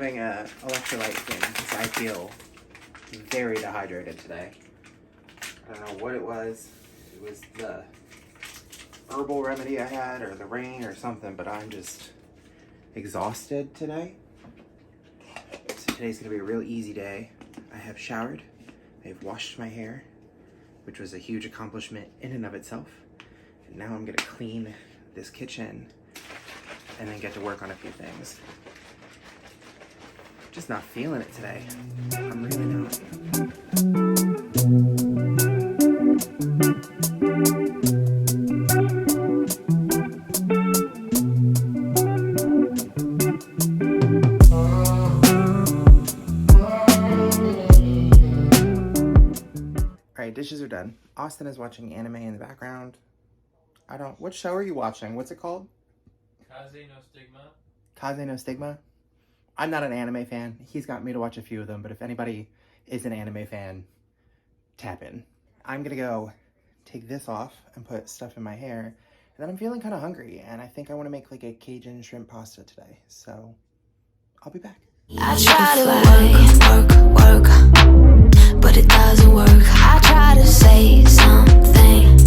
grabbing a electrolyte thing because I feel very dehydrated today. I don't know what it was. It was the herbal remedy I had or the rain or something, but I'm just exhausted today. So today's gonna be a real easy day. I have showered, I've washed my hair, which was a huge accomplishment in and of itself. And now I'm gonna clean this kitchen and then get to work on a few things. Just not feeling it today. I'm really not. Alright, dishes are done. Austin is watching anime in the background. What show are you watching? What's it called? Kaze no Stigma. Kaze no Stigma? I'm not an anime fan. He's got me to watch a few of them, but if anybody is an anime fan, tap in. I'm gonna go take this off and put stuff in my hair, and then I'm feeling kind of hungry, and I think I want to make like a Cajun shrimp pasta today, so I'll be back. I try to work, but it doesn't work. I try to say something,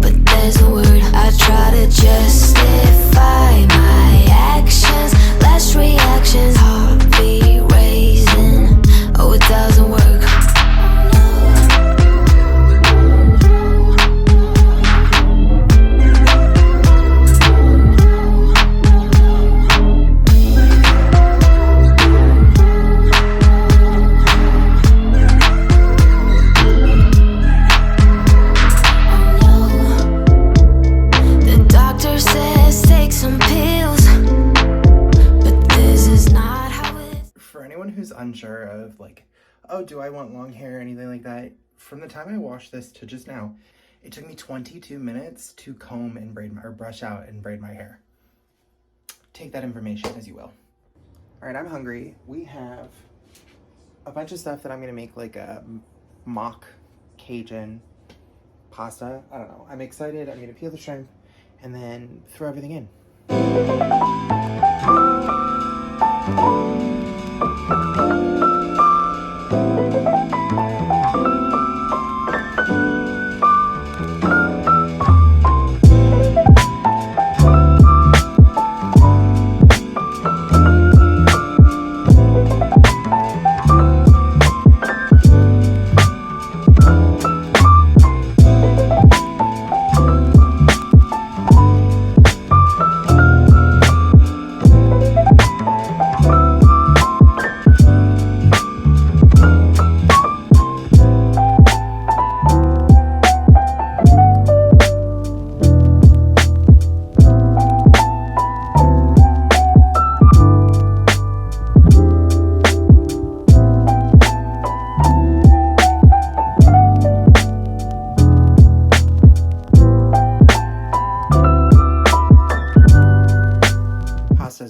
but there's no word. I try to justify my actions, less reactions, heartbeat raising. Oh, it doesn't work. Who's unsure of like, oh, do I want long hair or anything like that, from the time I washed this to just now, it took me 22 minutes to comb and brush out and braid my hair. Take that information as you will. All right, I'm hungry. We have a bunch of stuff that I'm gonna make like a mock Cajun pasta. I don't know, I'm excited. I'm gonna peel the shrimp and then throw everything in.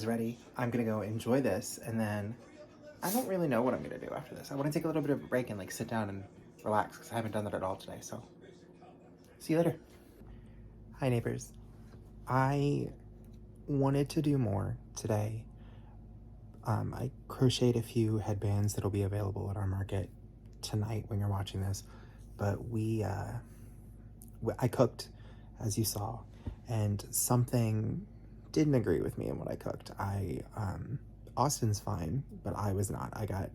Ready. I'm gonna go enjoy this, and then I don't really know what I'm gonna do after this. I want to take a little bit of a break and like sit down and relax because I haven't done that at all today. So see you later. Hi neighbors. I wanted to do more today. I crocheted a few headbands that'll be available at our market tonight when you're watching this, but I cooked, as you saw, and something didn't agree with me in what I cooked. Austin's fine, but I was not. I got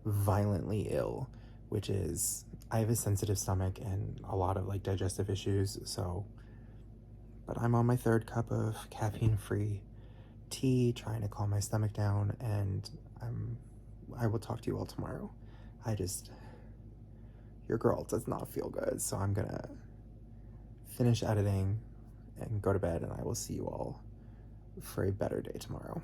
violently ill, which is, I have a sensitive stomach and a lot of like digestive issues, so, but I'm on my 3rd cup of caffeine-free tea, trying to calm my stomach down, and I will talk to you all tomorrow. Your girl does not feel good, so I'm gonna finish editing and go to bed, and I will see you all for a better day tomorrow.